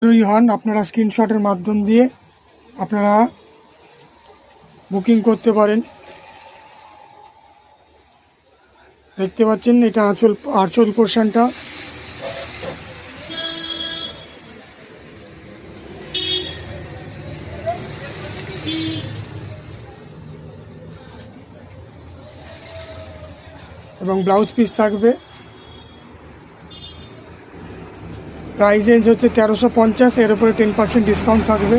হন আপনারা স্ক্রিনশটের মাধ্যম দিয়ে আপনারা বুকিং করতে পারেন। দেখতে পাচ্ছেন এটা আঁচল পোর্শনটা। এবং ব্লাউজ পিস থাকবে। প্রাইস রেঞ্জ হচ্ছে 1350, এর উপরে 10% ডিসকাউন্ট থাকবে।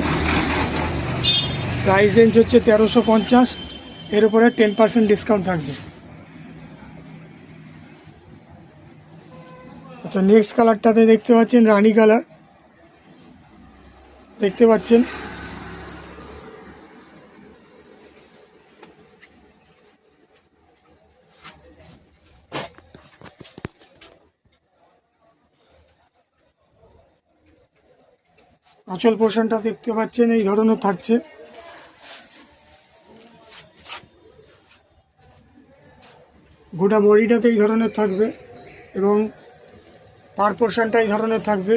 প্রাইস রেঞ্জ হচ্ছে 1350, এর উপরে 10% ডিসকাউন্ট থাকবে। আচ্ছা, নেক্সট কালারটাতে দেখতে পাচ্ছেন রানী কালার। দেখতে পাচ্ছেন আঁচল পোর্শনটা দেখতে পাচ্ছেন এই ধরনের থাকছে। গোটা বডিটাতে এই ধরনের থাকবে এবং পার পোর্শনটা এই ধরনের থাকবে।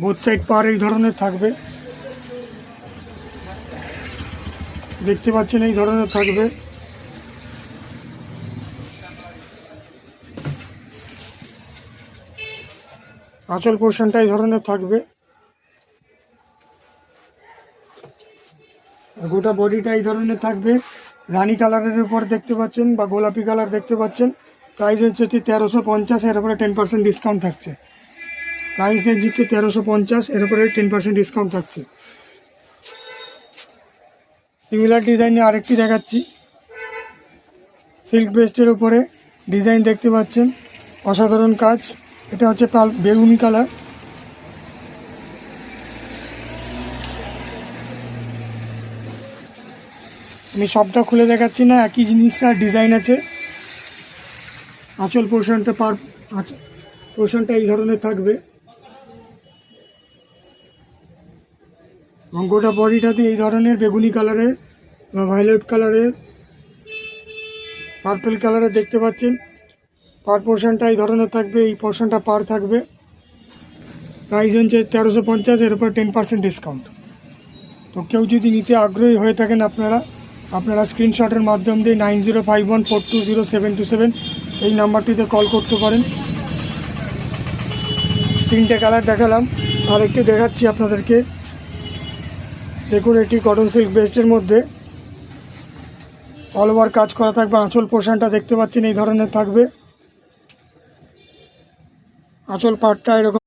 বোথ সাইড পার এই ধরনের থাকবে। দেখতে পাচ্ছেন এই ধরনের থাকবে। আঁচল পোর্শনটা এই ধরনের থাকবে। গোটা বডিটা এই ধরনের থাকবে। রানী কালারের উপর দেখতে পাচ্ছেন বা গোলাপি কালার দেখতে পাচ্ছেন। প্রাইস হচ্ছে 1350, এর উপরে 10% ডিসকাউন্ট থাকছে। প্রাইস হচ্ছে 1350, এর উপরে 10% ডিসকাউন্ট থাকছে। সিমিলার ডিজাইনে আরেকটি দেখাচ্ছি। সিল্ক বেস্টের উপরে ডিজাইন দেখতে পাচ্ছেন, অসাধারণ কাজ। এটা হচ্ছে বেগুনি কালার। আমি সবটা খুলে দেখাচ্ছি না, একই জিনিসটার ডিজাইন আছে। আঁচল পোর্শনটা পোর্শনটা এই ধরনের থাকবে এবং গোটা বডিটাতে এই ধরনের বেগুনি কালারের বা ভায়োলেট কালারের, পার্পল কালারের দেখতে পাচ্ছেন। পার পোর্শনটা এই ধরনের থাকবে, এই পোর্শনটা পার থাকবে। প্রাইস হচ্ছে 1350, এর উপর 10% ডিসকাউন্ট। তো কেউ যদি নিতে আগ্রহী হয়ে থাকেন আপনারা স্ক্রিনশটের মাধ্যম দিয়ে 9051420727 এই নাম্বারটিতে কল করতে পারেন। 3টে কালার দেখালাম, আর একটি দেখাচ্ছি আপনাদেরকে। দেখুন, এটি কটন সিল্ক বেস্টের মধ্যে অল ওভার কাজ করা থাকবে। আঁচল পোর্শনটা দেখতে পাচ্ছেন এই ধরনের থাকবে। আঁচল পাটটা এরকম